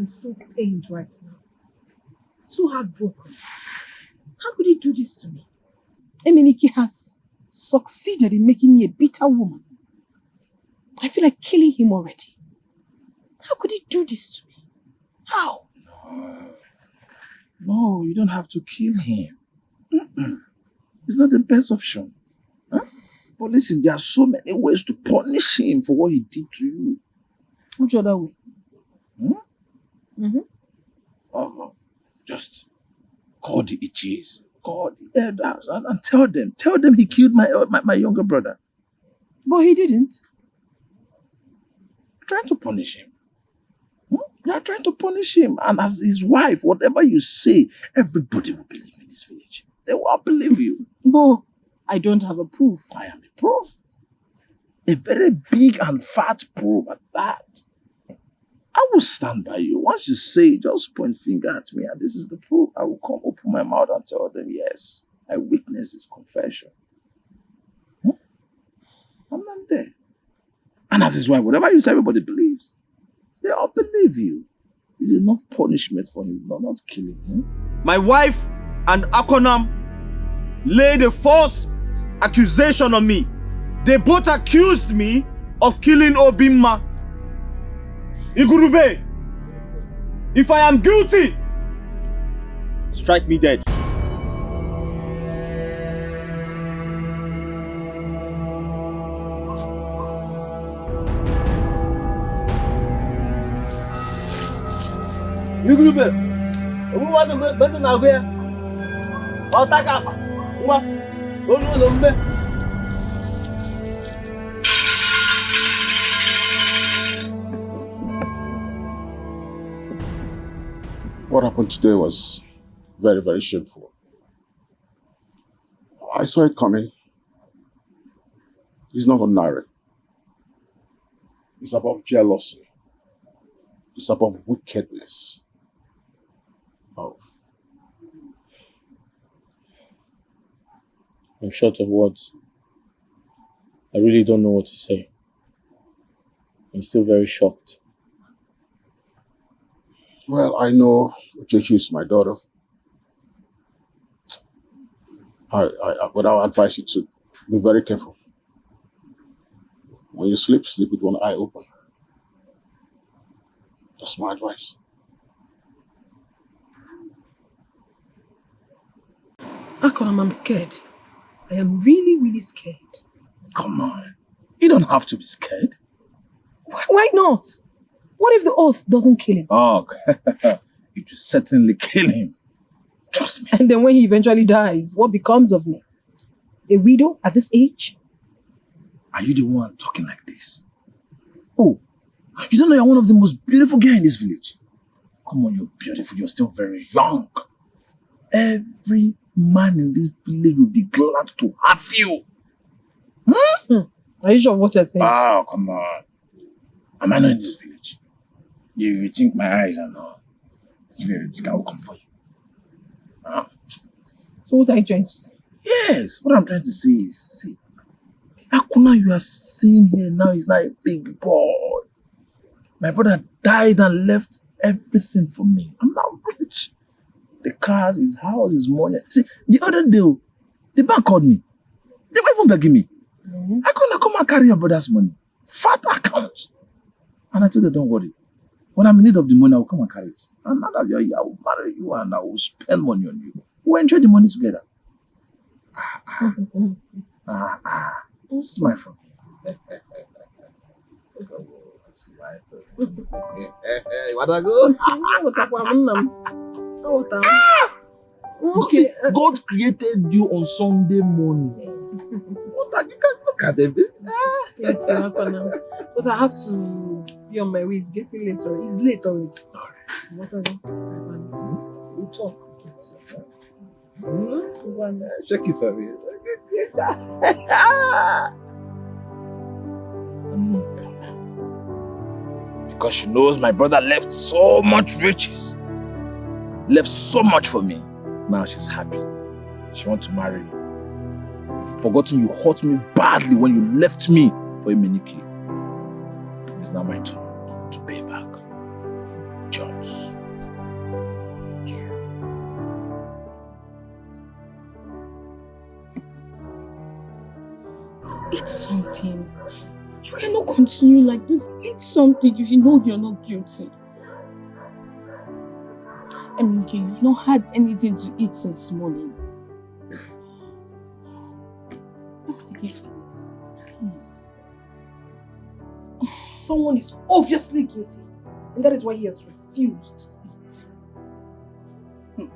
am so pained right now. So heartbroken. How could he do this to me? Emenike has succeeded in making me a bitter woman. I feel like killing him already. How could he do this to me? How? No, you don't have to kill him. It's not the best option. Huh? But listen, there are so many ways to punish him for what he did to you. Which other way? Just call the Ichis, call the elders, and tell them he killed my younger brother. But he didn't. You're trying to punish him. You are trying to punish him, and as his wife, whatever you say, everybody will believe in this village. They will all believe you. No, I don't have a proof. I am a proof. A very big and fat proof at that. I will stand by you. Once you say, just point finger at me, and this is the proof. I will come open my mouth and tell them, yes, I witnessed his confession. I'm not there. And as his wife, whatever you say, everybody believes. They all believe you. Is enough punishment for him, not killing him. My wife and Akonam laid a false accusation on me. They both accused me of killing Obimma. Igurube, if I am guilty, strike me dead. Igurube, obu wa do beto na gbe. O taka pa. Nwa, onu lo mbe. What happened today was very, very shameful. I saw it coming. It's not ordinary. It's above jealousy. It's above wickedness. I'm short of words. I really don't know what to say. I'm still very shocked. Well, I know Uchechi is my daughter. But I would advise you to be very careful. When you sleep with one eye open. That's my advice. Akonam, I'm scared. I am really, really scared. Come on. You don't have to be scared. Why not? What if the oath doesn't kill him? Oh, it will certainly kill him. Trust me. And then when he eventually dies, what becomes of me? A widow at this age? Are you the one talking like this? Oh, you don't know you're one of the most beautiful girls in this village. Come on, you're beautiful. You're still very young. Every man in this village will be glad to have you. Are you sure of what you're saying? Oh, come on. Am I not in this village? You think my eyes are not? This guy will come for you. So what are you trying to say? Yes, what I'm trying to say is, see, Akuna you are seeing here now is not a big boy. My brother died and left everything for me. I'm not rich. The cars, his house, his money. See, the other day, the bank called me. They were even begging me. I couldn't come and carry your brother's money. Fat account. And I told them, don't worry. When I'm in need of the money, I will come and carry it. And now that you're here, I will marry you and I will spend money on you. We'll enjoy the money together. This is my friend. You wanna go? Okay. God created you on Sunday morning. What you can look at it. But I have to be on my way. It's getting late already. It's late already. Alright. We'll talk. Check it for me. Because she knows my brother left so much riches. Left so much for me. Now she's happy. She wants to marry me. You've forgotten you hurt me badly when you left me for Emenike. It's now my turn to pay back. Idiots. Eat something. You cannot continue like this. Eat something if you know you're not guilty. Eminike, you've not had anything to eat since morning. Take it, please. Someone is obviously guilty, and that is why he has refused to eat.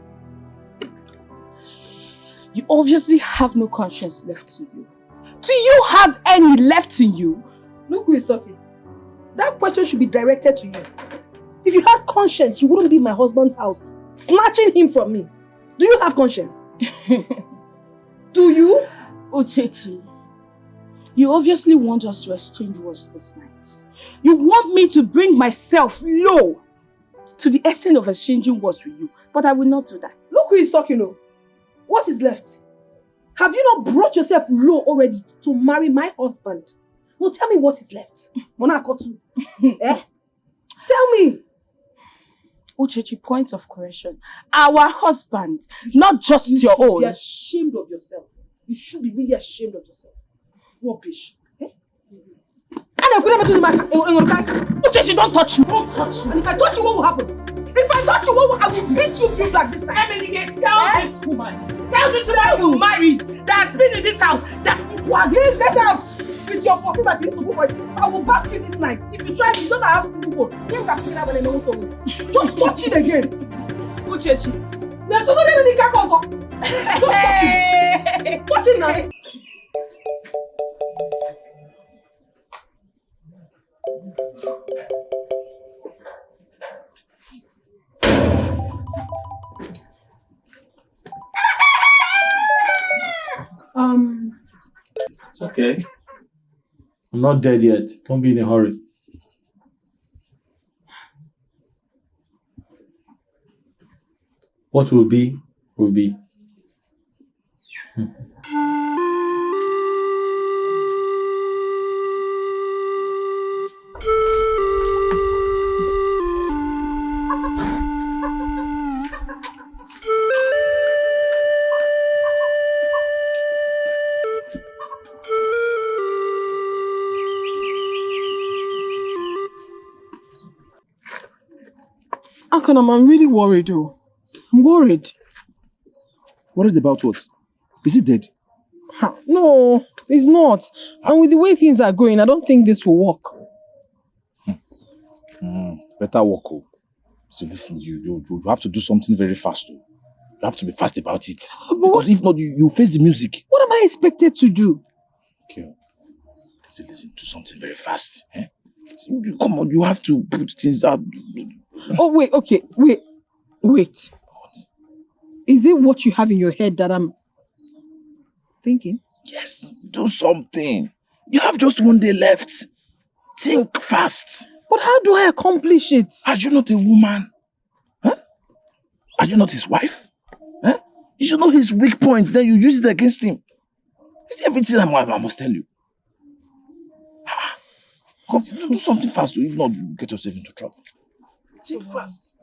You obviously have no conscience left in you. Do you have any left in you? Look who is talking. That question should be directed to you. If you had conscience, you wouldn't be in my husband's house, snatching him from me. Do you have conscience? Do you? Uchechi, you obviously want us to exchange words this night. You want me to bring myself low to the extent of exchanging words with you, but I will not do that. Look who is talking, oh. What is left? Have you not brought yourself low already to marry my husband? No, tell me what is left. Monakotu. Eh? Tell me. Uchechi, point of correction. Our husband, not just your own. You should be ashamed of yourself. You should be really ashamed of yourself. Rubbish. Eh? Uchechi, don't touch me. Don't touch me. And if I touch you, what will happen? If I touch you, I will beat you like this time. Emily, tell this woman. Tell this woman you married, that has been in this house, that's please get out with your body that you used to go for it. I will bath you this night. If you try, you don't have single bone. You can figure out when I know what. Just touch it again. Uchechi. There's so many kakos. Just touch it. Touch it now. It's okay. I'm not dead yet. Don't be in a hurry. What will be, will be. Akonam, I'm really worried though. I'm worried. Worried about what? Is he dead? No, it's not. And with the way things are going, I don't think this will work. Better work. Oh. So listen, you have to do something very fast. Oh. You have to be fast about it. Because if not, you face the music. What am I expected to do? Okay. So listen, do something very fast. Eh? Come on, you have to put things out. Oh, wait, okay, wait. What? Is it what you have in your head that I'm thinking? Yes, do something. You have just one day left. Think fast. But how do I accomplish it? Are you not a woman? Huh? Are you not his wife? Huh? You should know his weak points, then you use it against him. It's everything I must tell you. Come, do something fast, if not, you get yourself into trouble. Think fast.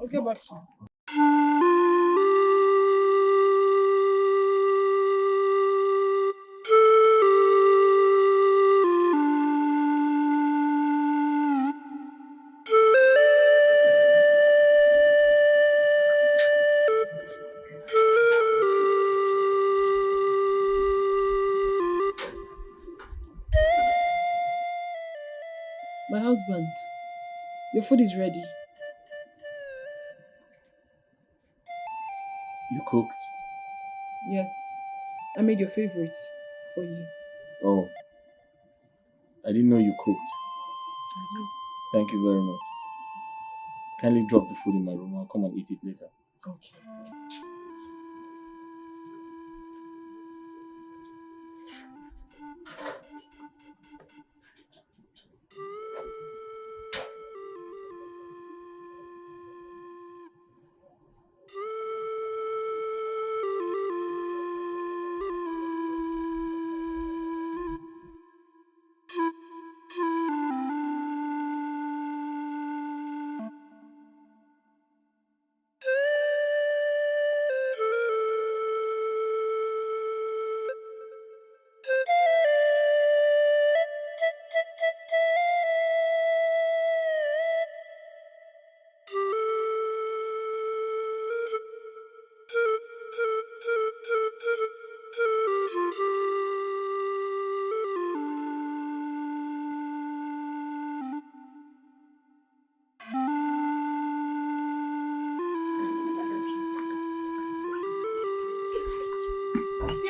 I'll get back to you. My husband, your food is ready. You cooked? Yes, I made your favorite for you. Oh. I didn't know you cooked. I did. Thank you very much. Kindly drop the food in my room. I'll come and eat it later. Okay.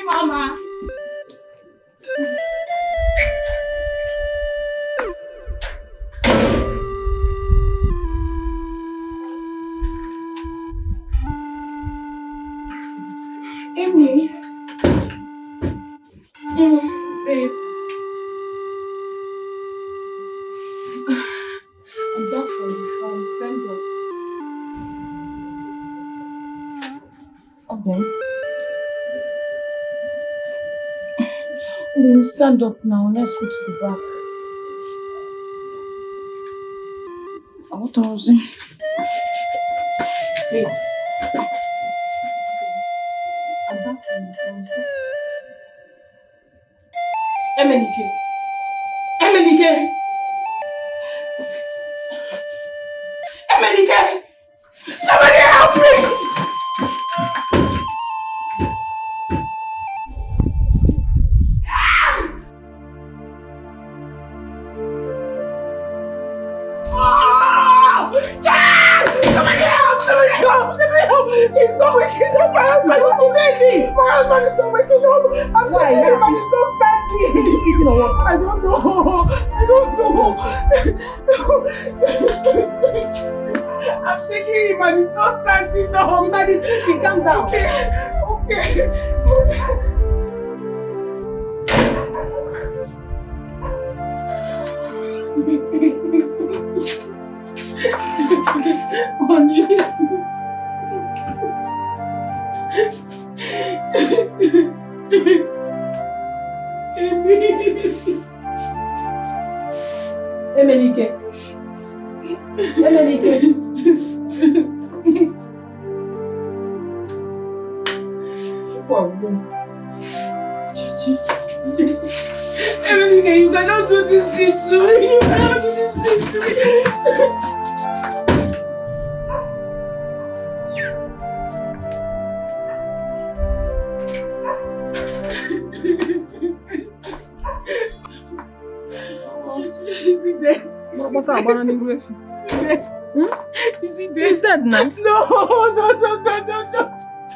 Mama. Amy. Babe. I'm back from the farm. Stand up. Okay. We'll stand up now. Let's go to the back. What was it? Hey. I'm back from the farm. Emenike. Emenike. Emenike. Somebody help me. He's not waking up. My husband is not waking up. I'm checking him and he's not standing. Is he sleeping or what? I don't know. I'm checking him and he's not standing up. You might be sleeping. Calm down. Okay. Honey. Emenike. Emenike, you cannot do this thing to me. You cannot do this thing to me. Is he dead? What about an Is he dead? Is he dead? He's dead now. No.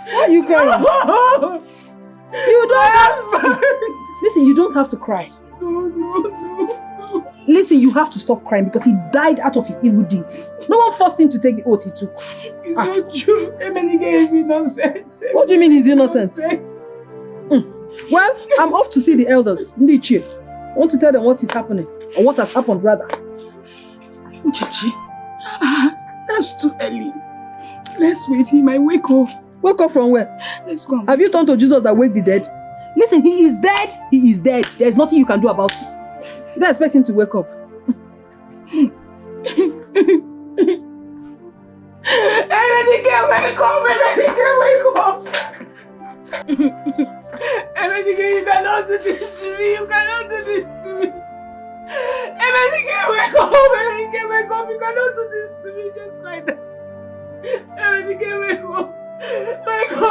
Why are you crying? No. You don't have Listen, you don't have to cry. No. Listen, you have to stop crying because he died out of his evil deeds. No one forced him to take the oath he took. It's not true. Emenike is innocent. What do you mean he's innocent? Well, I'm off to see the elders. Ndichie. I want to tell them what is happening. Or what has happened rather. Uchechi, that's too early. Let's wait, he might wake up. Wake up from where? Let's go. Have you turned to Jesus that wake the dead? Listen, he is dead. He is dead. There is nothing you can do about it. You don't expect him to wake up. Emenike, wake up! Emenike, wake up! Emenike, you cannot do this to me. You cannot do this to me. Emenike, wake up! Emenike, wake up! You cannot do this to me just like that. Emenike, wake up! Wake up!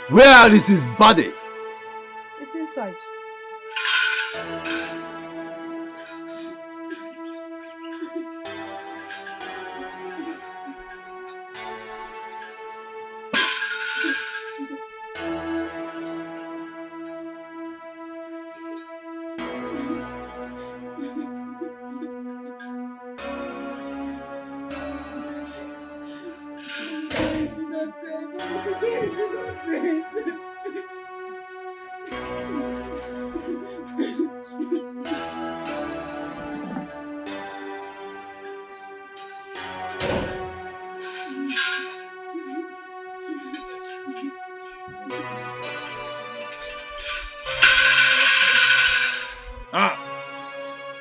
Where is his body? It's inside.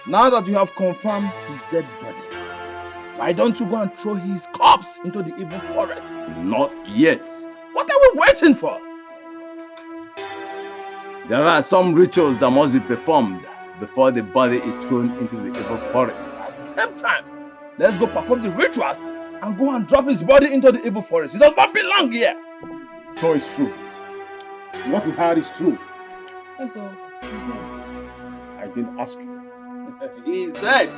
Now that you have confirmed his dead body, why don't you go and throw his corpse into the evil forest? Not yet. What are we waiting for? There are some rituals that must be performed before the body is thrown into the evil forest. At the same time, let's go perform the rituals and go and drop his body into the evil forest. He does not belong here. So it's true. What we heard is true. That's all. I didn't ask you. He is dead.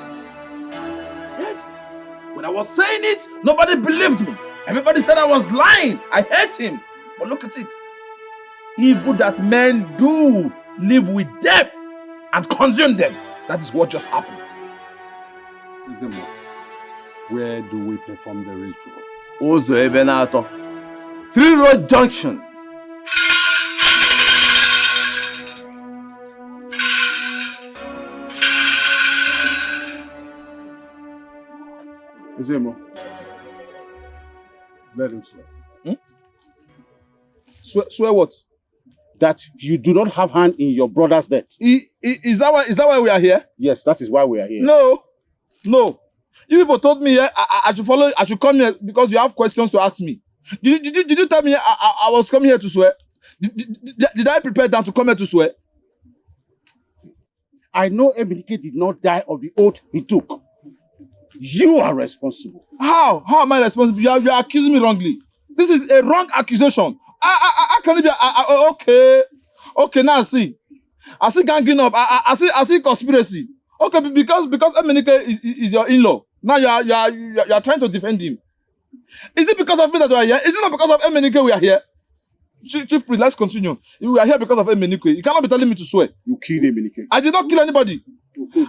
Dead? When I was saying it, nobody believed me. Everybody said I was lying. I hate him. But look at it. Evil that men do live with them and consume them. That is what just happened. Zemo, where do we perform the ritual? Ozo Ebenato. 3 Road Junction. Zemo, let him swear. Swear what? That you do not have hand in your brother's death. Is that why we are here? Yes, that is why we are here. No. You people told me I should come here because you have questions to ask me. Did you tell me I was coming here to swear? Did I prepare them to come here to swear? I know Emenike did not die of the oath he took. You are responsible. How am I responsible? You are accusing me wrongly. This is a wrong accusation. I can be okay. Now I see ganging up. I see conspiracy. Okay, because Emenike is your in-law. Now you are trying to defend him. Is it because of me that we are here? Is it not because of Emenike we are here? Chief priest, let's continue. We are here because of Emenike. You cannot be telling me to swear. You killed Emenike. I did not kill anybody.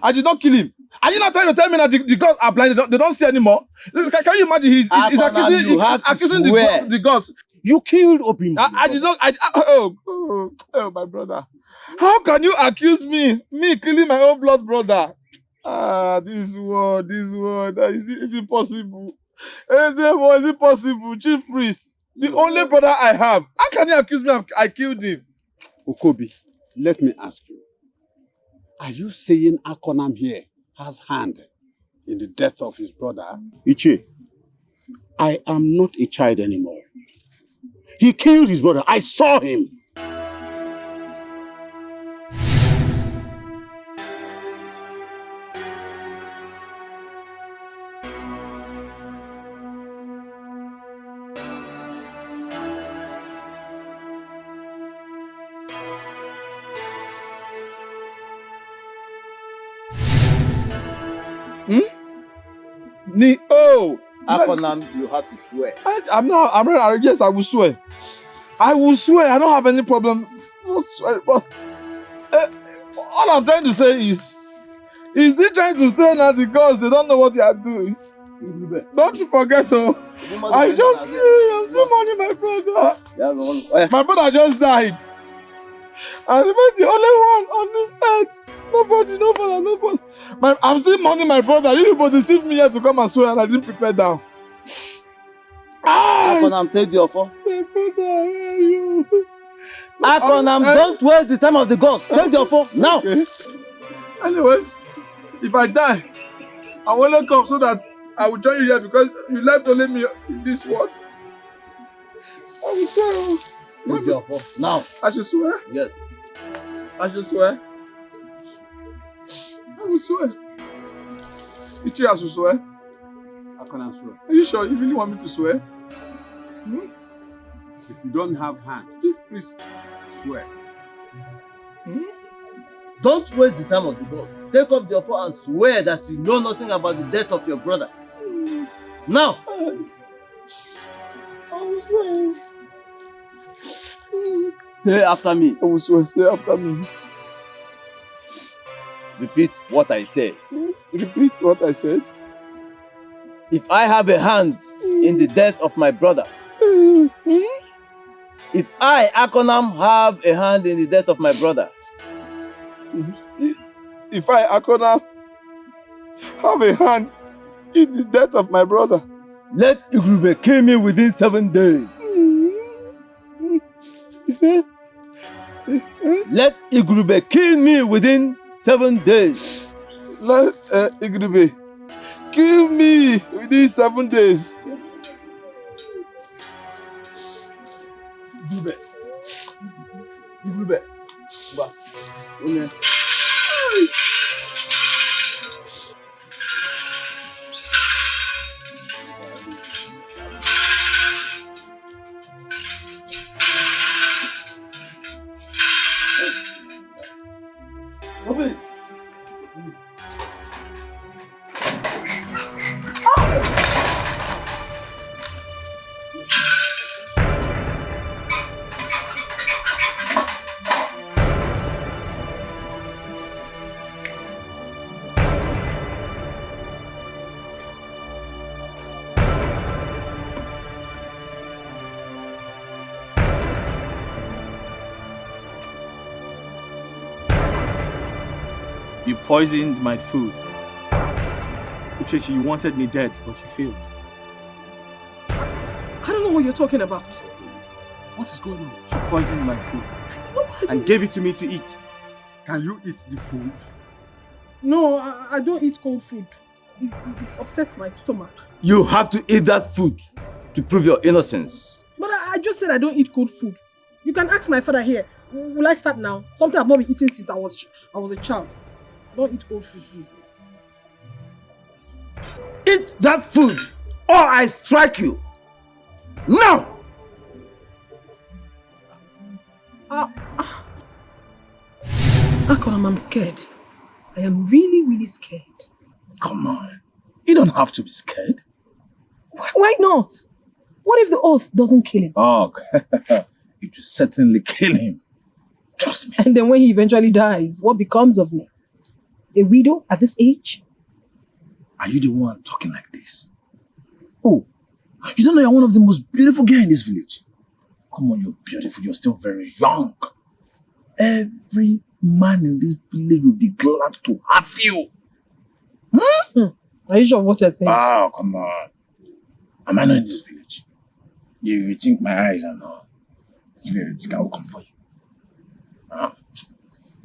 I did not kill him. Are you not trying to tell me that the gods are blind? They don't see anymore. Can you imagine? He's accusing the gods. You killed Obimma. I did not. Oh, my brother. How can you accuse me killing my own blood brother? This word. Is it possible? Is it possible? Chief priest, the only brother I have. How can you accuse me I killed him? Okobi, let me ask you. Are you saying Akonam here has hand in the death of his brother? Ichi, I am not a child anymore. He killed his brother. I saw him. Akonam, you have to swear. Yes, I will swear. I don't have any problem. Not swear, but all I'm trying to say is he trying to say now the gods, they don't know what they are doing? Don't you forget, I'm still mourning my brother. My brother just died. I remain the only one on this earth. Nobody. I'm still mourning my brother. You people deceived me here to come and swear and I didn't prepare down. Akonam, take the offer. My brother, where are you? Akonam, don't waste the time of the gods. Take the offer now. Okay. Anyways, if I die, I will not come so that I will join you here because you left only me in this world. I will swear. Take the offer now. I should swear? Yes. I should swear? I will swear. Ichi, I should swear? How can I swear? Are you sure you really want me to swear? If you don't have hand, Chief priest. swear. Don't waste the time of the gods. Take up the offer and swear that you know nothing about the death of your brother. Now. I will swear. Say after me. I will swear. Say after me. Repeat what I say. Repeat what I said. If I have a hand in the death of my brother, if I, Akonam, have a hand in the death of my brother, if I, Akonam, have a hand in the death of my brother, let Igurube kill me within 7 days. You said? Let Igurube kill me within 7 days. Let Igurube kill me within 7 days. Igurube. Open it. You poisoned my food. Uchechi, you wanted me dead, but you failed. I don't know what you're talking about. What is going on? She poisoned my food What and gave it to me to eat. Can you eat the food? No, I don't eat cold food. It upsets my stomach. You have to eat that food to prove your innocence. But I just said I don't eat cold food. You can ask my father here. Will I start now? Something I've not been eating since I was a child. Don't eat cold food, please. Eat that food or I strike you. Now! Akonam, I'm scared. I am really, really scared. Come on. You don't have to be scared. Why not? What if the oath doesn't kill him? Oh, it will certainly kill him. Trust me. And then when he eventually dies, what becomes of me? A widow at this age? Are you the one talking like this? Oh, you don't know you're one of the most beautiful girls in this village. Come on, you're beautiful. You're still very young. Every man in this village will be glad to have you. Are you sure of what you're saying? Oh, come on. Am I not in this village? You think my eyes are not? This guy will come for you. Huh?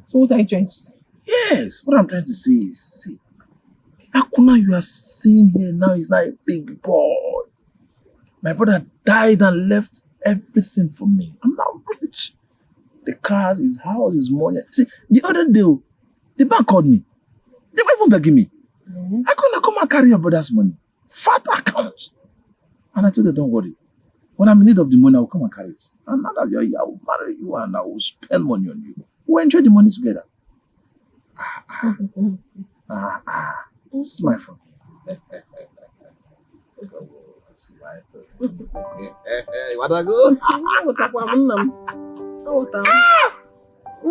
So what are you trying to say? Yes, what I'm trying to say is, see, Akuna you are seeing here now is not a big boy. My brother died and left everything for me. I'm not rich. The cars, his house, his money. See, the other day, the bank called me. They were even begging me. I couldn't come and carry your brother's money. Fat account. And I told them, don't worry. When I'm in need of the money, I will come and carry it. And now that you're here, I will marry you and I will spend money on you. We'll enjoy the money together. Smile for me. Smile for me. Wanna go?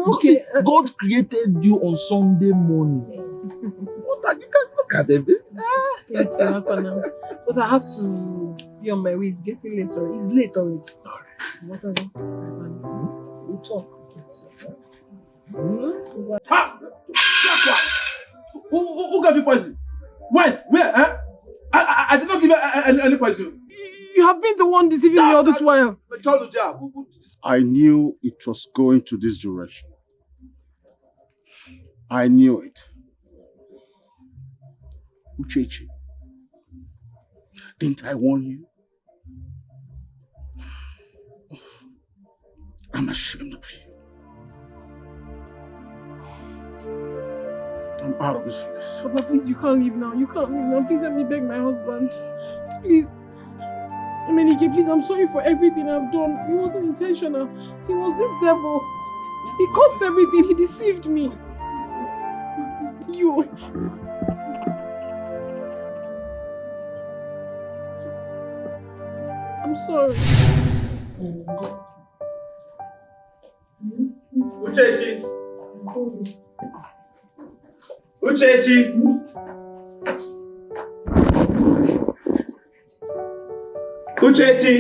Okay. God created you on Sunday morning. What you can look at it. But I have to be on my way. It's getting late already. It's late already. Alright. Whatever. We'll talk. Who gave you poison? When? Where? Huh? I did not give you any poison. You have been the one deceiving me all this while. I knew it was going to this direction. I knew it. Uchechi, didn't I warn you? I'm ashamed of you. I'm out of this place. Papa, please, you can't leave now. You can't leave now. Please let me beg my husband. Please. Emenike, please, I'm sorry for everything I've done. It wasn't intentional. He was this devil. He caused everything. He deceived me. You. I'm sorry. Uchechi! Uchechi! Uchechi!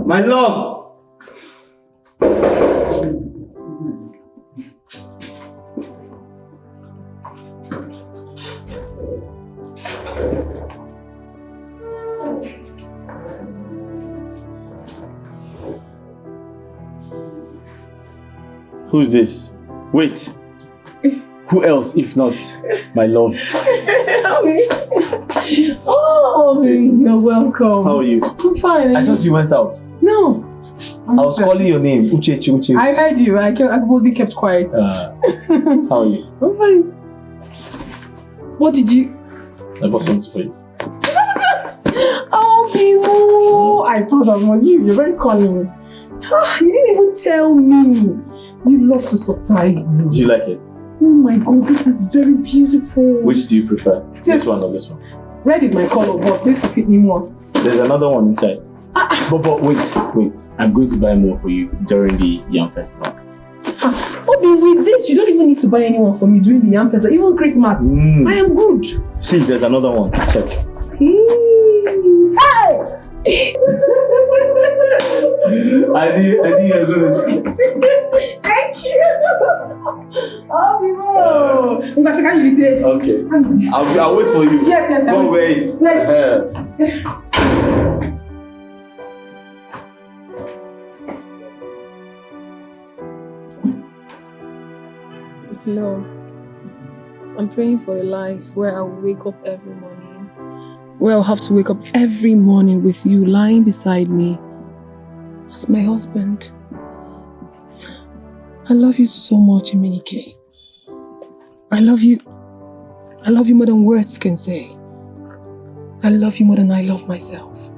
My love! Who's this? Wait. Who else if not my love? Oh, you're welcome. How are you? I'm fine. I thought you went out. No. I was calling your name. Uche. I heard you. I purposely kept quiet. How are you? I'm fine. What did you... I bought something for you. Oh, Bimu! I thought of you. You're very cunning. You didn't even tell me. You love to surprise me. Do you like it? Oh my God, this is very beautiful. Which do you prefer? Yes. This one or this one? Red is my color, but this will fit me more. There's another one inside. But wait. I'm going to buy more for you during the Yam Festival. Obi, with this, you don't even need to buy anyone for me during the Yam Festival, even Christmas. I am good. See, there's another one. Check. Hey! I knew you were going to... Thank you! Oh, Bimu! I'm going to take you today. Okay. I'll wait for you. Yes, I Go will. wait. Yes. Lord, I'm praying for a life where I'll wake up every morning. Where I'll have to wake up every morning with you lying beside me as my husband. I love you so much, Emenike. I love you. I love you more than words can say. I love you more than I love myself.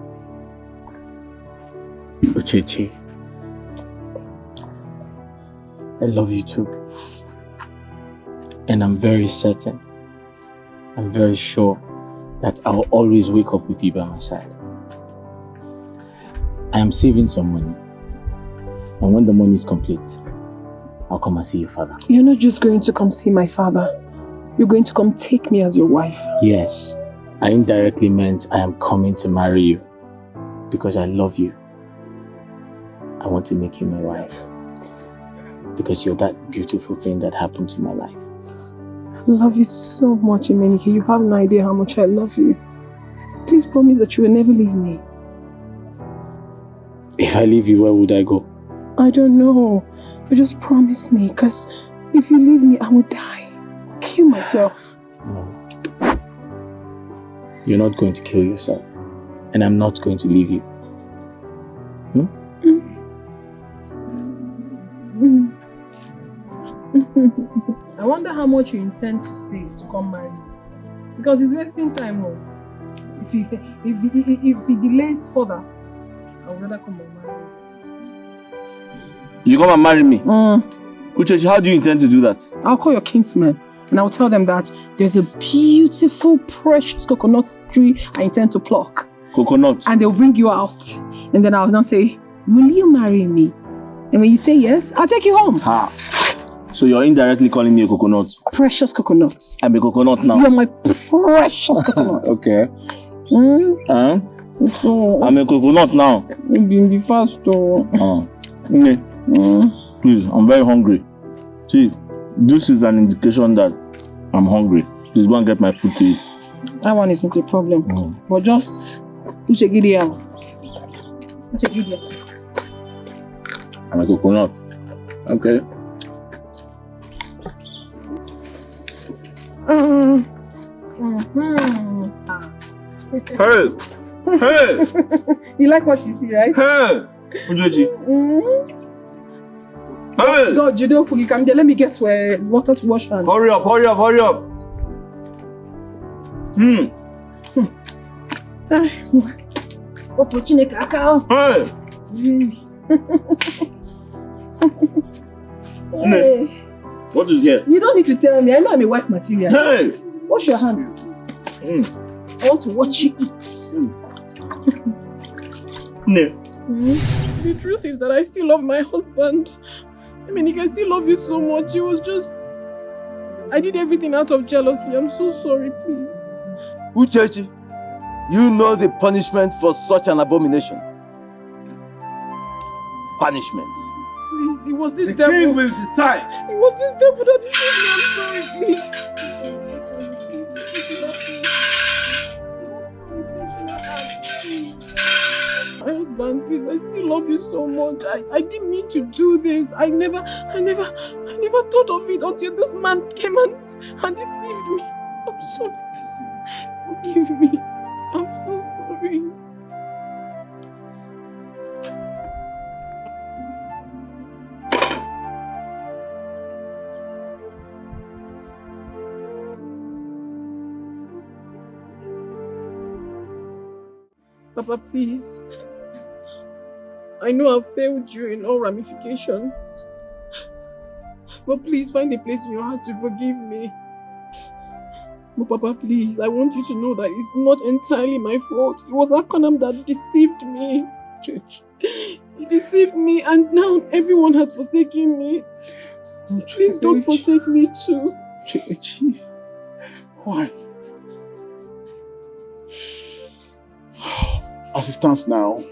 Uchechi, I love you too. And I'm very certain, I'm very sure that I'll always wake up with you by my side. I am saving some money. And when the money is complete, I'll come and see your father. You're not just going to come see my father. You're going to come take me as your wife. Yes, I indirectly meant I am coming to marry you because I love you. I want to make you my wife because you're that beautiful thing that happened to my life. I love you so much, Emenike. You have no idea how much I love you. Please promise that you will never leave me. If I leave you, where would I go? I don't know. But just promise me, because if you leave me, I will die. Kill myself. No. You're not going to kill yourself. And I'm not going to leave you. I wonder how much you intend to save to come marry me. Because it's wasting time. Oh. If he delays further, I would rather come and marry you. You come and marry me? Uchechi, how do you intend to do that? I'll call your kinsmen and I'll tell them that there's a beautiful, precious coconut tree I intend to pluck. Coconut? And they'll bring you out. And then I'll now say, will you marry me? And when you say yes, I'll take you home. Ha. So you're indirectly calling me a coconut? Precious coconuts. I'm a coconut now. You're my precious coconut. Okay. So, I'm a coconut now. Be fast though. Please, I'm very hungry. See, this is an indication that I'm hungry. Please go and get my food to eat. That one is not a problem. But just Uchegidia. I'm a coconut. Okay. Hey! Hey! You like what you see, right? Hey! Uchechi. Hey! God, you don't cook. Come there, let me get water to wash hands. Hurry up! Opportunity cacao. Hey! Hey. What is here? You don't need to tell me. I know I'm a wife material. Hey! Wash your hands. I want to watch you eat. The truth is that I still love my husband. I mean, I still love you so much. It was just... I did everything out of jealousy. I'm so sorry, please. Uchechi, you know the punishment for such an abomination. Punishment. Please, it was this The devil. king will decide. It was this devil that deceived me. I'm sorry, please. My husband, please, I still love you so much. I didn't mean to do this. I never thought of it until this man came and deceived me. I'm sorry, please. Forgive me. I'm so sorry. Papa, please. I know I've failed you in all ramifications. But please find a place in your heart to forgive me. But Papa, please, I want you to know that it's not entirely my fault. It was Akonam that deceived me. He deceived me and now everyone has forsaken me. Please don't forsake me too. Why? As it stands now,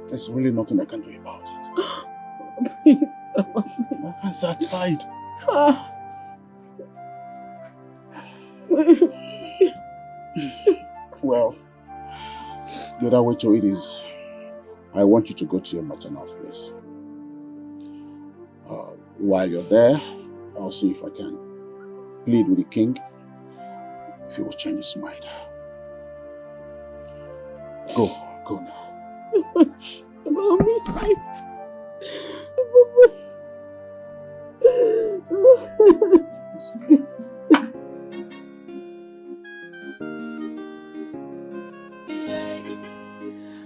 there's really nothing I can do about it. Please, Papa, please. My hands are tied. Well, the other way to it is, I want you to go to your maternal place. While you're there, I'll see if I can plead with the king if he will change his mind. Go now. I'll miss you. It's okay.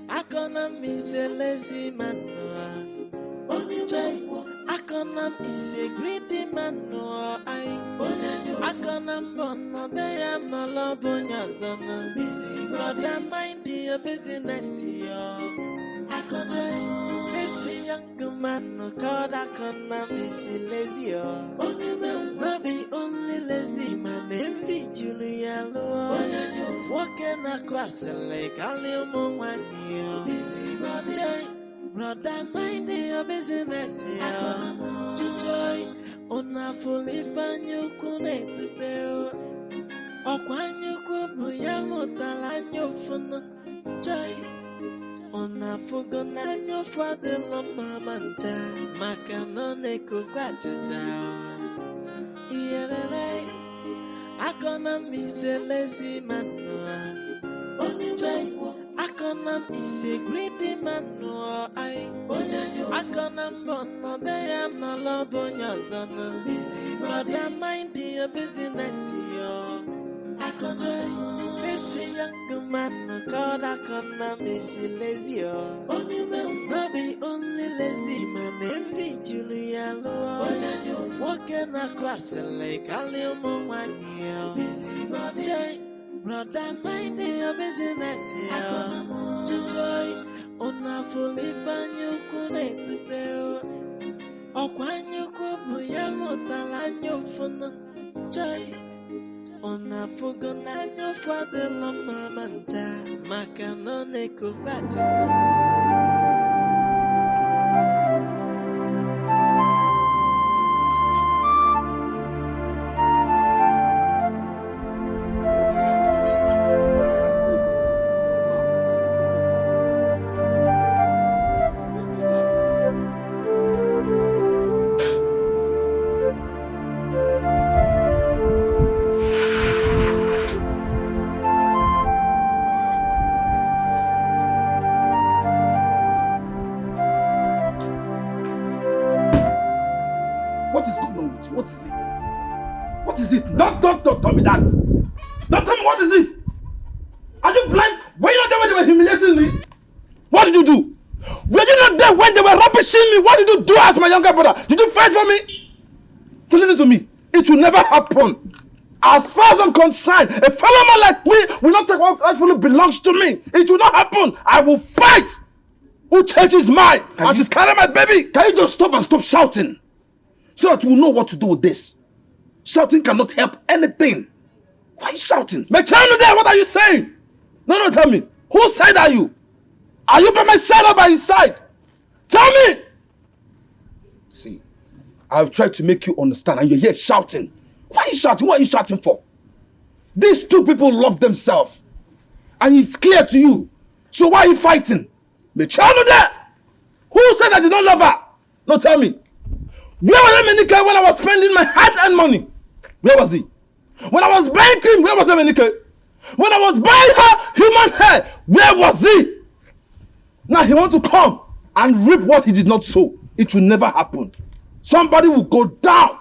Akonam is a lazy man. Akonam is a greedy man. Akonam bono beya no lobonya zona. Brother, mind your business, yo. Akonam, this young man no called Akonam is lazy, yo. No be only lazy man, envy Julia Lo. Walking across the lake, I'll live one year. Brother, mind your business, yo. Joy, on a fully fan you couldn't do. Okwanyuku buyamotalanyo funa joy ona fugonanyo fadelo mamanja makanone kugwajaja iyerere akona mise lazy man joy akona mise greedy man I akona bono beya no lobonya zona brother mind your business yo Akonam, this young man called Akonam is lazy. No be only lazy man, envy Julia Lo. Walking across the lake, I'll live one year. Brother, mind your business. Joy, on a fully fan you couldn't do. Okwanyuku buyamotalanyo funa joy. Ona fugonanyo fadelo mamanja makanone kugwajaja. What is it? What is it? Don't tell me that. Don't tell me what is it. Are you blind? Were you not there when they were humiliating me? What did you do? Were you not there when they were rubbishing me? What did you do as my younger brother? Did you fight for me? So listen to me. It will never happen. As far as I'm concerned, a fellow man like me will not take what rightfully belongs to me. It will not happen. I will fight. Who changes mind? And she's carrying my baby. Can you just stop and stop shouting? So that we'll know what to do with this. Shouting cannot help anything. Why are you shouting? My child there, what are you saying? No, tell me. Whose side are you? Are you by my side or by his side? Tell me! See, I've tried to make you understand and you're here shouting. Why are you shouting? What are you shouting for? These two people love themselves. And it's clear to you. So why are you fighting? Betrayal there! Who says I did not love her? No, tell me. Where was Emenike when I was spending my hard-earned money? Where was he? When I was buying cream, where was Emenike? When I was buying her human hair, where was he? Now he wants to come and reap what he did not sow. It will never happen. Somebody will go down.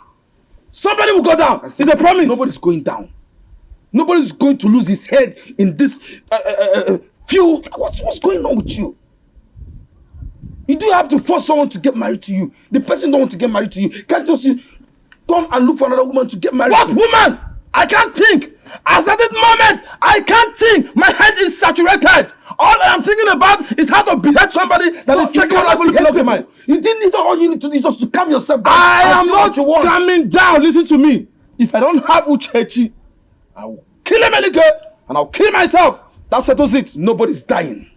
Somebody will go down. It's a promise. Nobody's going down. Nobody's going to lose his head in this field. What's going on with you? You do have to force someone to get married to you. The person don't want to get married to you. Can't just turn and look for another woman to get married to. What woman? I can't think. As at this moment, I can't think. My head is saturated. All I'm thinking about is how to behead somebody that is taking a rifle to of mine. You didn't need all you need to do is just to calm yourself down. I am not calming down. Listen to me. If I don't have Uchechi, I will kill Emenike and I'll kill myself. That settles it. Nobody's dying.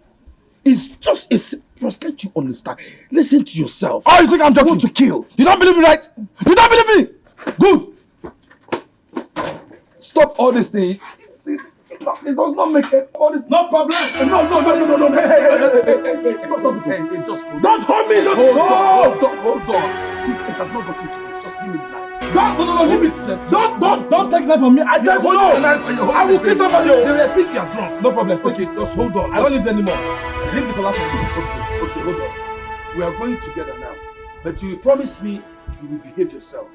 It's just a process. Can't you understand? Listen to yourself. Oh, you think I'm talking to kill? You don't believe me, right? You don't believe me? Good. Stop all this thing. It does not make it. All this. No problem. No. Hey. Stop. Hey, just hold. Don't hold me. Hold on. It has not got into this. Just give me the knife. No, leave it. Don't take knife from me. I said no. I will kill somebody. They will think you are drunk. No problem. Okay, just hold on. I don't need anymore. Leave the glass on me. Okay, hold on. We are going together now. But you promise me you will behave yourself.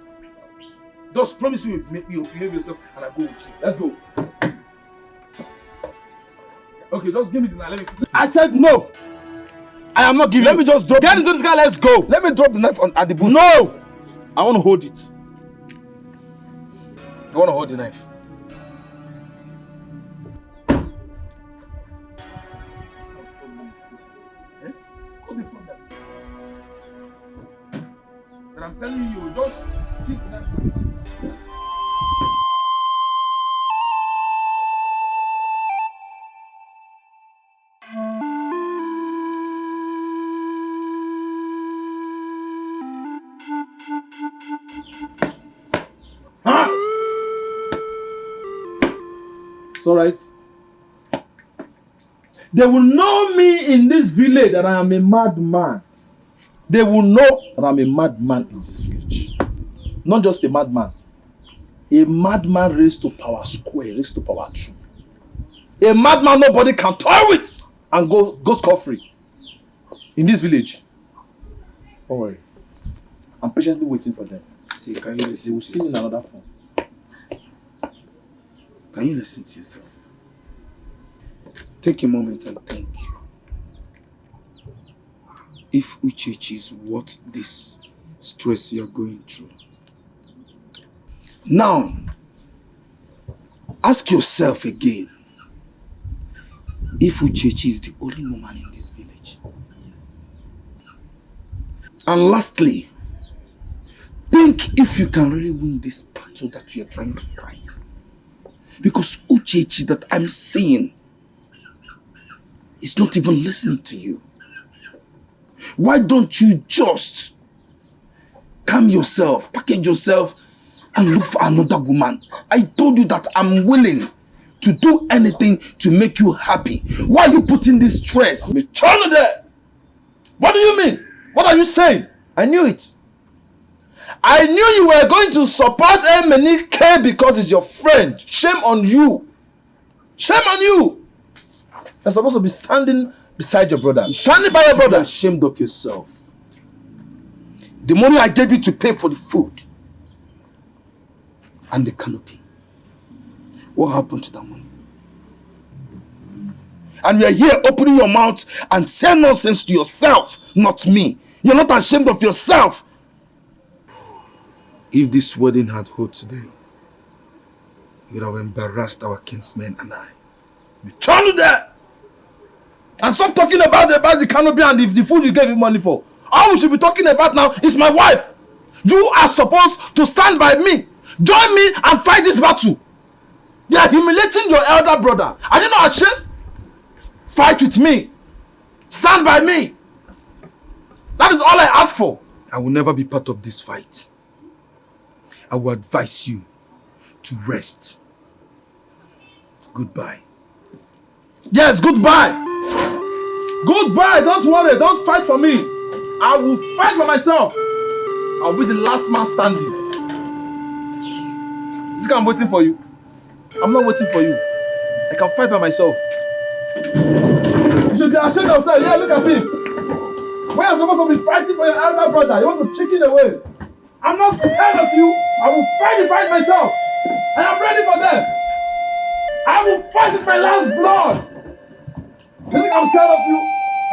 Just promise you will behave yourself and I go with you. Let's go. Okay, just give me the knife. I said no. I am not giving. Let me just drop. Get into this guy. Let's go. Let me drop the knife at the boot. No. I want to hold it. You want to hold the knife? Hold it from there. But I'm telling you, just keep the knife. It's all right. They will know me in this village that I am a madman. They will know that I'm a madman in this village. Not just a madman. A madman raised to power square, raised to power 2. A madman nobody can toy with and go scot-free. In this village. Don't worry. I'm patiently waiting for them. See, can you listen? They will see me in another phone. Can you listen to yourself? Take a moment and think. If Uchechi is worth this stress you're going through. Now, ask yourself again. If Uchechi is the only woman in this village. And lastly, think if you can really win this battle that you're trying to fight. Because Uchechi that I'm seeing is not even listening to you. Why don't you just calm yourself, package yourself, and look for another woman? I told you that I'm willing to do anything to make you happy. Why are you putting this stress? Return there. What do you mean? What are you saying? I knew it. I knew you were going to support Emenike because he's your friend. Shame on you. Shame on you. You're supposed to be standing beside your brother. Standing by your brother. You're ashamed of yourself. The money I gave you to pay for the food and the canopy. What happened to that money? And you're here opening your mouth and saying nonsense to yourself, not me. You're not ashamed of yourself. If this wedding had held today, you would have embarrassed our kinsmen and I. Return there! And stop talking about the canopy and the food you gave him money for. All we should be talking about now is my wife. You are supposed to stand by me. Join me and fight this battle. They are humiliating your elder brother. Are you not ashamed? Fight with me. Stand by me. That is all I ask for. I will never be part of this fight. I will advise you to rest. Goodbye. Yes, goodbye. Goodbye, don't worry, don't fight for me. I will fight for myself. I'll be the last man standing. You think I'm waiting for you? I'm not waiting for you. I can fight by myself. You should be ashamed of yourself. Yeah, look at him. When you're supposed to be fighting for your elder brother, you want to chicken away. I'm not scared of you. I will fight the fight myself. I am ready for them. I will fight with my last blood. You think I'm scared of you?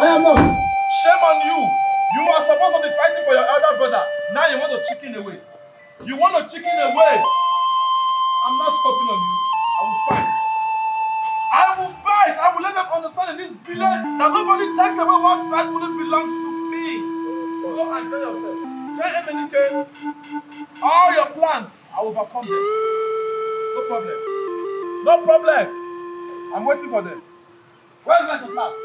I am not. Shame on you. You are supposed to be fighting for your elder brother. Now you want to chicken away. You want to chicken away. I'm not stopping on you. I will fight. I will fight. I will let them understand in this village that nobody takes away what rightfully belongs to me. Go and enjoy yourself. Tell MNK, all your plans, I will overcome them. No problem. No problem. I'm waiting for them. Where's my class?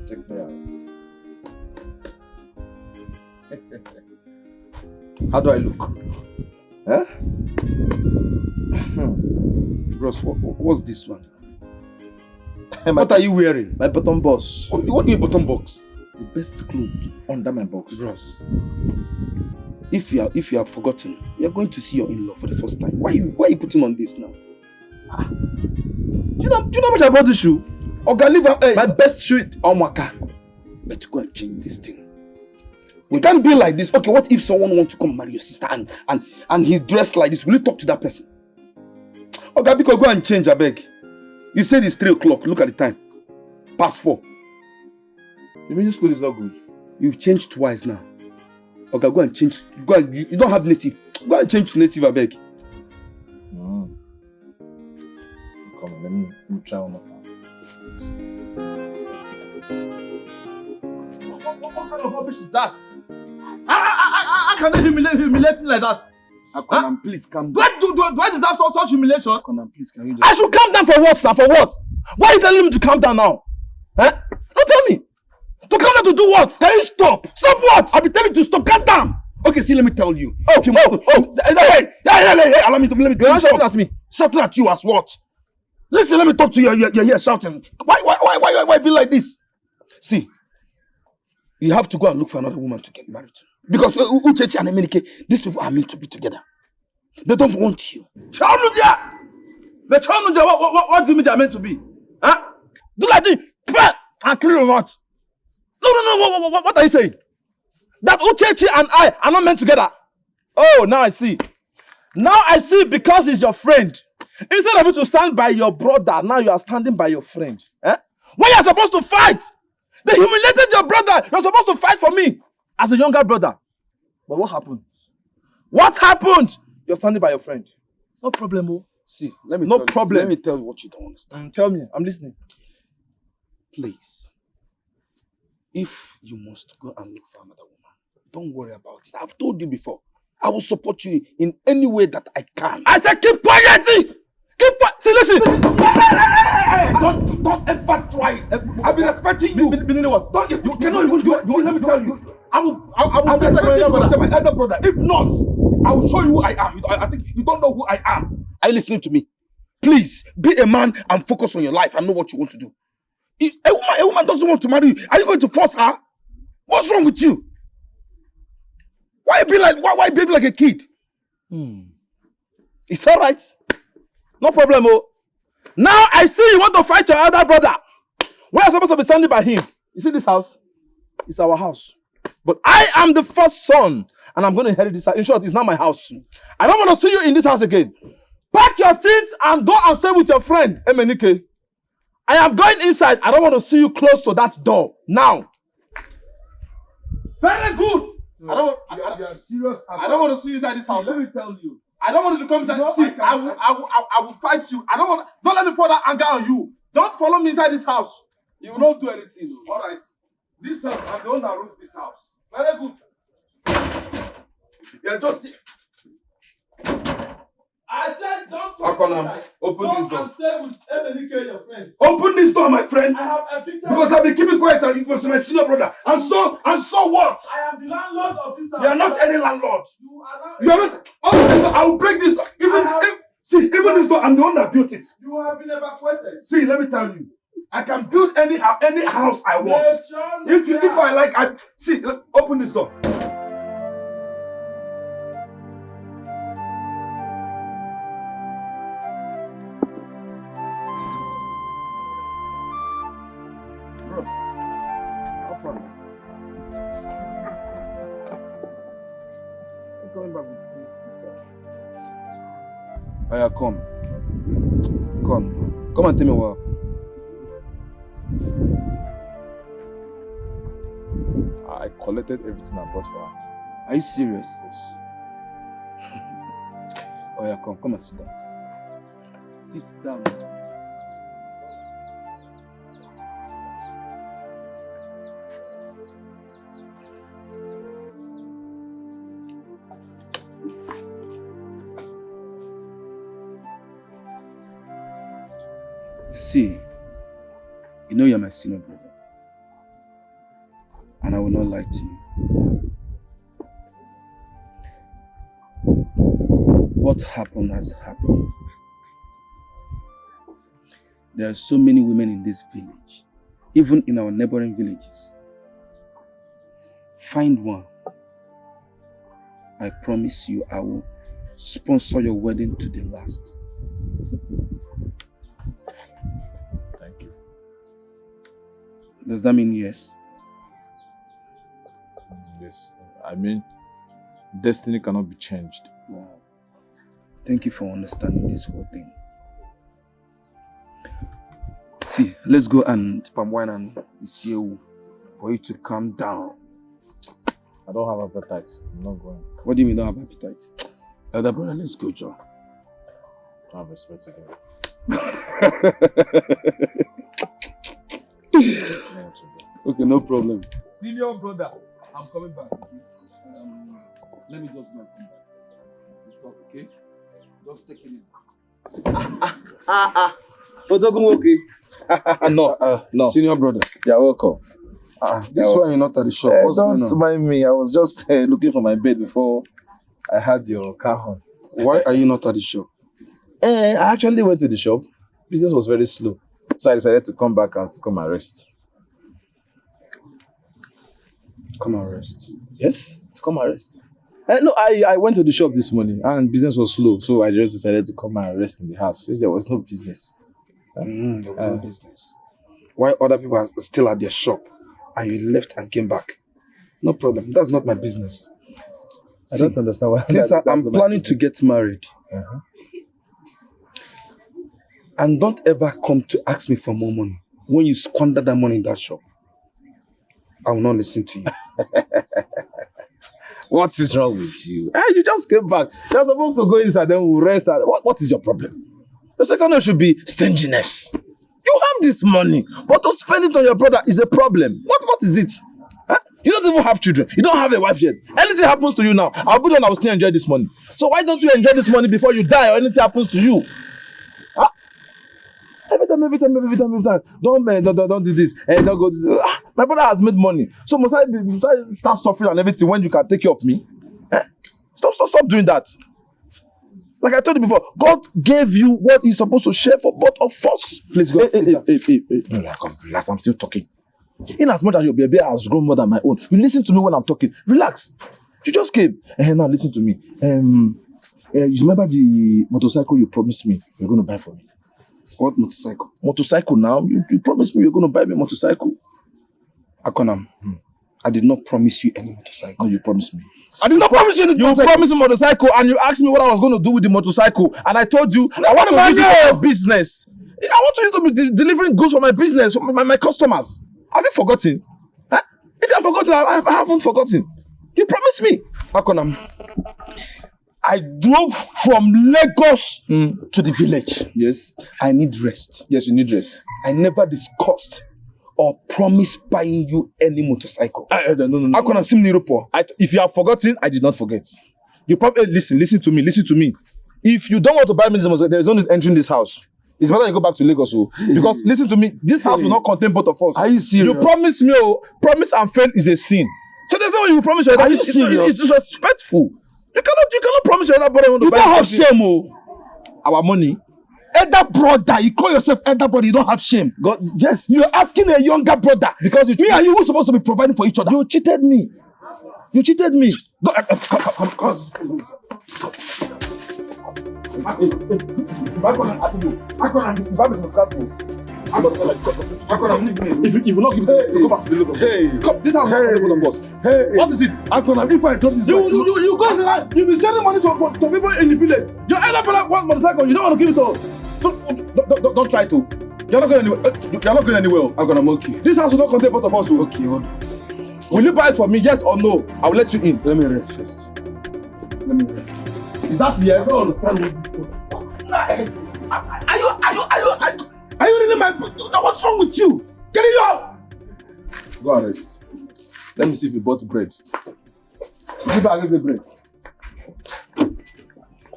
Check me out. How do I look? Huh? Bros, what's this one? What are you wearing? My bottom box. What do you mean bottom box? The best clothes under my box. Bros, if you have forgotten, you are going to see your in-law for the first time. Why are you putting on this now? Do you know how much I bought this shoe? My best shoe on Waka. But go and change this thing. We can't be like this. Okay, what if someone wants to come marry your sister and he's dressed like this? Will you talk to that person? Okay, because go and change, I beg. You said it's 3 o'clock. Look at the time. Past 4. You mean this clothes is not good? You've changed twice now. Okay, go and change. Go and, you don't have native. Go and change to native, I beg. Come on, let me try one more time. What kind of rubbish is that? How can they humiliate me like that? Akonam, please calm down. Do I deserve such humiliation? Akonam, please, can you just... I should calm down for what, sir? For what? Why are you telling me to calm down now? Don't tell me. To calm down to do what? Can you stop? Stop what? I'll be telling you to stop. Calm down. Okay, see, let me tell you. Hey, allow me to... You're shouting at me. Shouting at you as what? Listen, let me talk to you. You're here shouting. Why be like this? See, you have to go and look for another woman to get married to. Because Uchechi and Emenike, these people are meant to be together. They don't want you. What do you mean they are meant to be? Huh? Do like this. And kill your mouth. No. What are you saying? That Uchechi and I are not meant together. Oh, now I see. Now I see because he's your friend. Instead of you to stand by your brother, now you are standing by your friend. When you're supposed to fight, they humiliated your brother. You're supposed to fight for me as a younger brother. But what happened? What happened? You're standing by your friend. No problem, oh. See, let me tell you what you don't understand. Tell me, I'm listening. Please, if you must go and look for another woman, don't worry about it. I've told you before. I will support you in any way that I can. I said keep quiet! Keep quiet! See, listen! Don't ever try it! I've been respecting you! Meaning what? You cannot even do it! See, let me tell you. I will respect my elder brother. If not, I will show you who I am. I think you don't know who I am. Are you listening to me? Please, be a man and focus on your life and know what you want to do. If a woman doesn't want to marry you, are you going to force her? What's wrong with you? Why behave like a kid? It's all right. No problem, oh. Now I see you want to fight your elder brother. We are supposed to be standing by him. You see this house? It's our house. But I am the first son, and I'm going to inherit this house. In short, it's not my house. I don't want to see you in this house again. Pack your things and go and stay with your friend, Emenike. I am going inside. I don't want to see you close to that door. Now. Very good. So you are serious. I don't want to see you inside this house. Let me tell you. I don't want you to come inside. See, I will fight you. Don't let me pour that anger on you. Don't follow me inside this house. You will not do anything. All right. This house, I'm the one that runs this house. Very good. You're just... I said don't Akonam, open this door. and stay with Emenike, your friend. Open this door, my friend. I have evicted Because I've been keeping quiet and it was my senior brother. And so what? I am the landlord of this house. You are not any landlord. You are not. You are not. Open this door. I will break this door. Even this door, I'm the one that built it. You have been evacuated. See, let me tell you. I can build any house I want. If I like, see, open this door. Bros, how far? I'm coming back with this. Aya, come and tell me what happened. I collected everything I bought for her. Are you serious? Yes. Oh yeah, come and sit down. Sit down. See, you know you're my senior brother. And I will not lie to you. What happened has happened. There are so many women in this village, even in our neighboring villages. Find one. I promise you I will sponsor your wedding to the last. Thank you. Does that mean yes? Yes. I mean, destiny cannot be changed. Wow. Thank you for understanding this whole thing. See, let's go and palm wine and isieu for you to calm down. I don't have appetite. I'm not going. What do you mean you don't have appetite? Elder brother, let's go, Joe. I have respect again. Okay, no problem. Senior brother, I'm coming back. Let me just go and come back. Just talk, okay? Just take it easy. No. Senior brother. You're welcome. This one you're not at the shop. Don't mind me. I was just looking for my bed before I had your car on. Why are you not at the shop? I actually went to the shop. Business was very slow. So I decided to come back and come and rest. Come and rest? Yes, to come and rest. No, I went to the shop this morning and business was slow. So I just decided to come and rest in the house since there was no business. There was no business. Why other people are still at their shop and you left and came back? No problem. That's not my business. I don't understand why. Since I'm planning to get married, and don't ever come to ask me for more money. When you squander that money in that shop, I will not listen to you. What is wrong with you? You just came back. You're supposed to go inside, then we'll rest. What is your problem? The second one should be stinginess. You have this money, but to spend it on your brother is a problem. What is it? You don't even have children. You don't have a wife yet. Anything happens to you now, I'll be the one I will still enjoy this money. So why don't you enjoy this money before you die or anything happens to you? Every time. Don't do this. Don't go do this. My brother has made money. So must I start suffering and everything when you can take care of me? Stop doing that. Like I told you before, God gave you what He's supposed to share for both of us. Please go. Hey. No, come, relax. I'm still talking. In as much as your baby has grown more than my own, you listen to me when I'm talking. Relax. You just came. Now listen to me. You remember the motorcycle you promised me you're going to buy for me? What motorcycle? Motorcycle now. You promised me you're going to buy me a motorcycle. Akonam, I did not promise you any motorcycle. No, you promised me. I did not promise you anything. You promised me a motorcycle and you asked me what I was going to do with the motorcycle. And I told you, I want to use it for my business. I want to use it to be delivering goods for my business, for my customers. Have you forgotten? Huh? If you have forgotten, I haven't forgotten. You promised me. Akonam, I drove from Lagos to the village. Yes. I need rest. Yes, you need rest. I never discussed or promised buying you any motorcycle. No. Akonam, if you have forgotten, I did not forget. You probably listen to me. if you don't want to buy me this motorcycle, there is no need entering this house. It's better you go back to Lagos, because listen to me, this house will not contain both of us. Are you serious? You promise me, promise and fail is a sin. So there's no way you promise your other. It's disrespectful. You cannot promise your other brother. You don't have shame, Our money. Elder brother, you call yourself elder brother, you don't have shame. God, yes. You're asking a younger brother. Because me and you were supposed to be providing for each other. You cheated me. You cheated me. Go, come. If you not give it, you go back to the Lagos. Hey, come, this house is both of us. Hey, what is it? If I drop this, you go. You be sending money to people in the village. Your elder brother want motorcycle. You don't want to give it to us. Don't try to. You're not going anywhere. You're not going anywhere. I'm gonna monkey. This house will not contain both of us. Okay, hold on. Will you buy it for me? Yes or no? I will let you in. Let me rest first. Is that yes? I don't understand what this is. Are you really my? What's wrong with you? Get it out! Go and rest. Let me see if you bought bread. Give back the bread.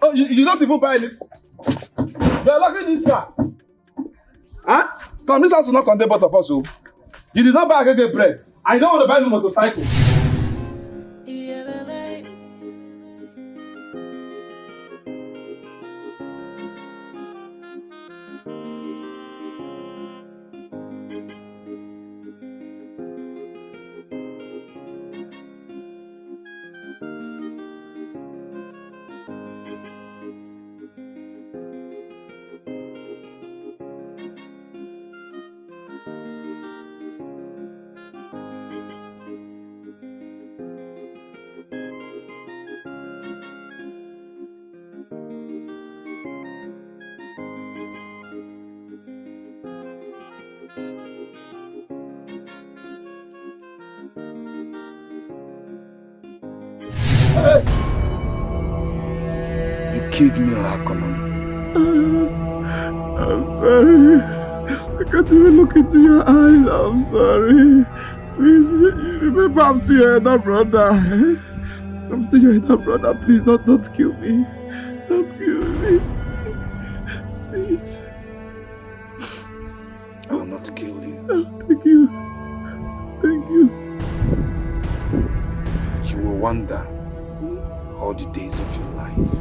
Oh, you did not even buy it. You are locking this car. Huh? Come, this house will not contain both of us. So you did not buy a bread. I don't want to buy a motorcycle. You killed me, Akonam. I'm sorry. I can't even look into your eyes. I'm sorry. Please, remember I'm still your elder brother. I'm still your elder brother. Please, don't kill me. Don't kill me. Please. I will not kill you. Oh, thank you. Thank you. You will wonder all the days of your life.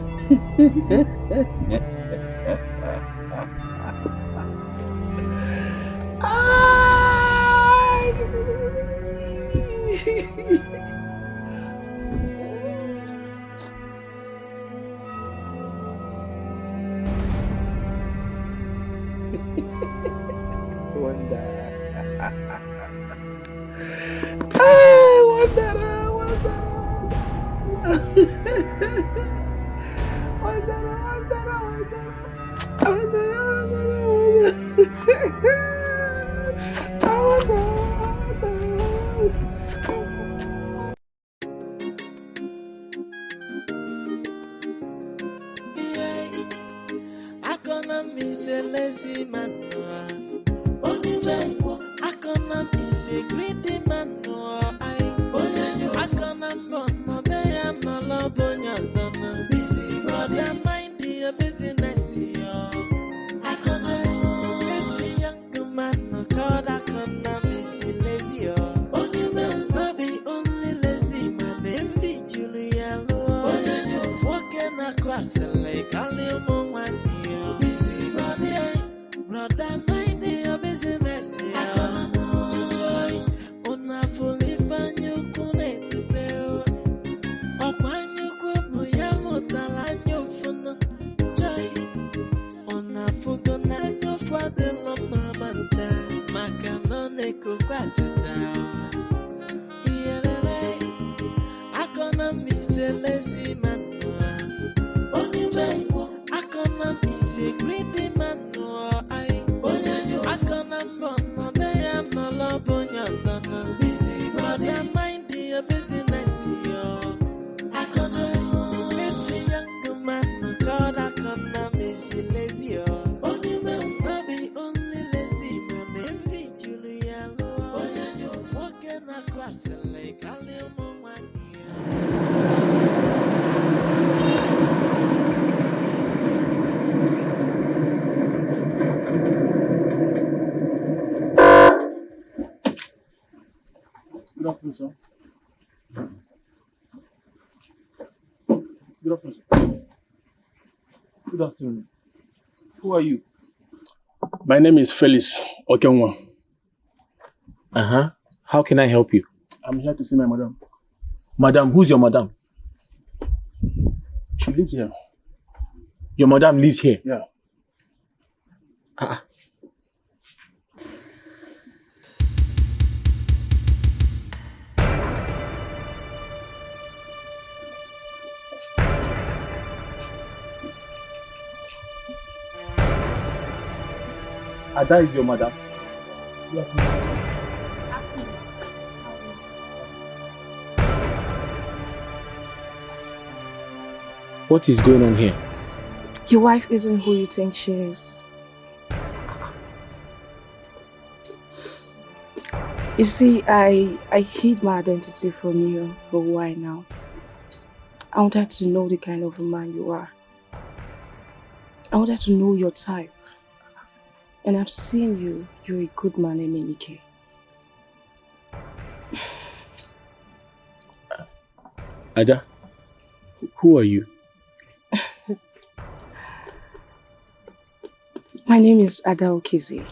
afternoon, sir. Good afternoon, sir. Good afternoon. Who are you? My name is Felix Okenwa. How can I help you? I'm here to see my madam. Madam, who's your madam? She lives here. Your madam lives here? Yeah. Ada is your madam? What is going on here? Your wife isn't who you think she is. You see, I hid my identity from you for a while now. I wanted to know the kind of a man you are. I wanted to know your type. And I've seen you. You're a good man, Emenike. Ada, who are you? My name is Ada Okizi.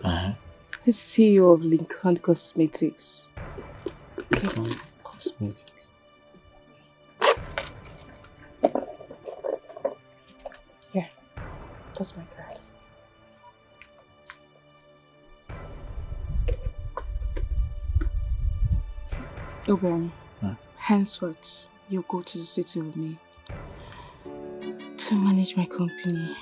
Uh-huh. The CEO of Lincoln Cosmetics. Cosmetics. Yeah, that's my card. Oberon, henceforth, you go to the city with me to manage my company.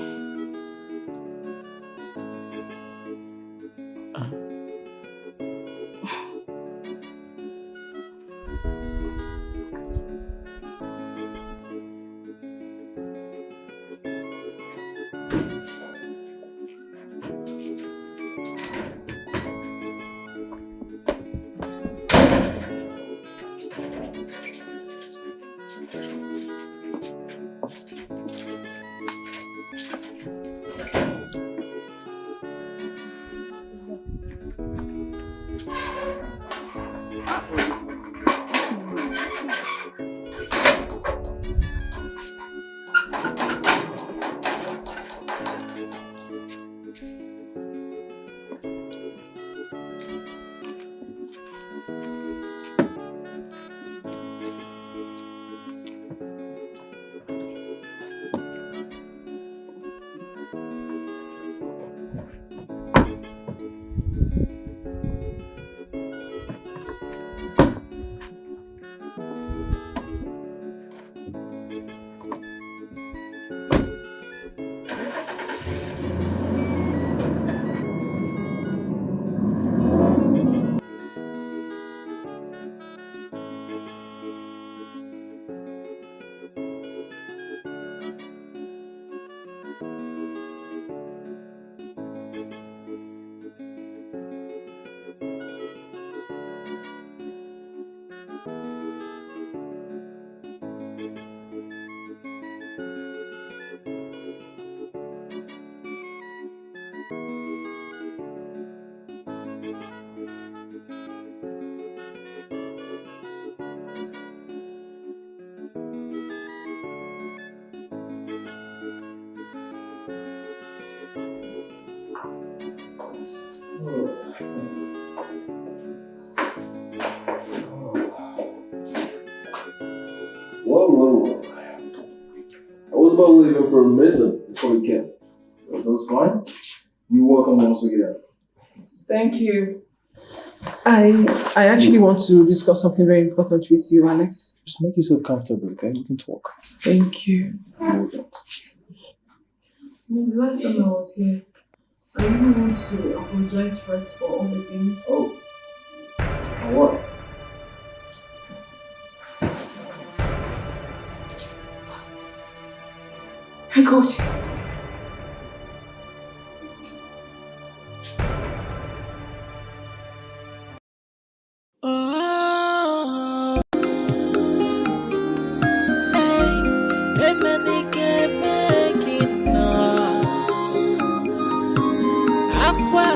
Whoa. I was about leaving for a minute before we came. That was fine. You're welcome once again. Thank you. I actually want to discuss something very important with you, Alex. Just make yourself comfortable, okay? We can talk. Thank you. The last time I was here, I really want to apologize first for all the things. Oh. And what? I got you. Aqua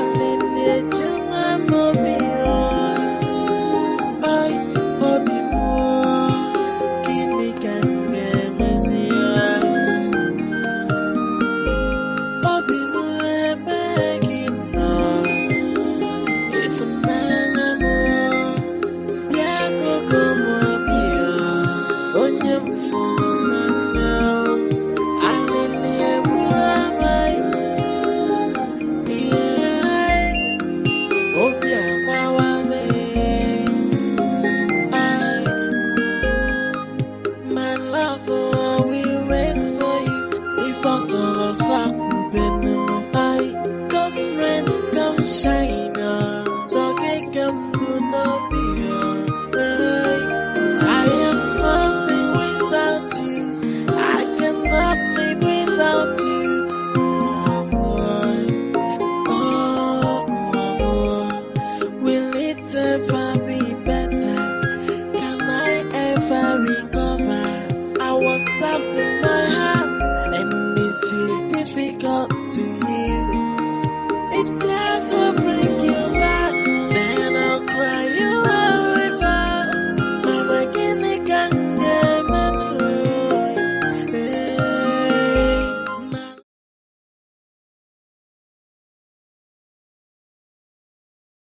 My love, I will wait for you. If I saw a fuck, come rain, come shine. So I can put no I am nothing without you. I cannot live without you. Oh, will it ever be better?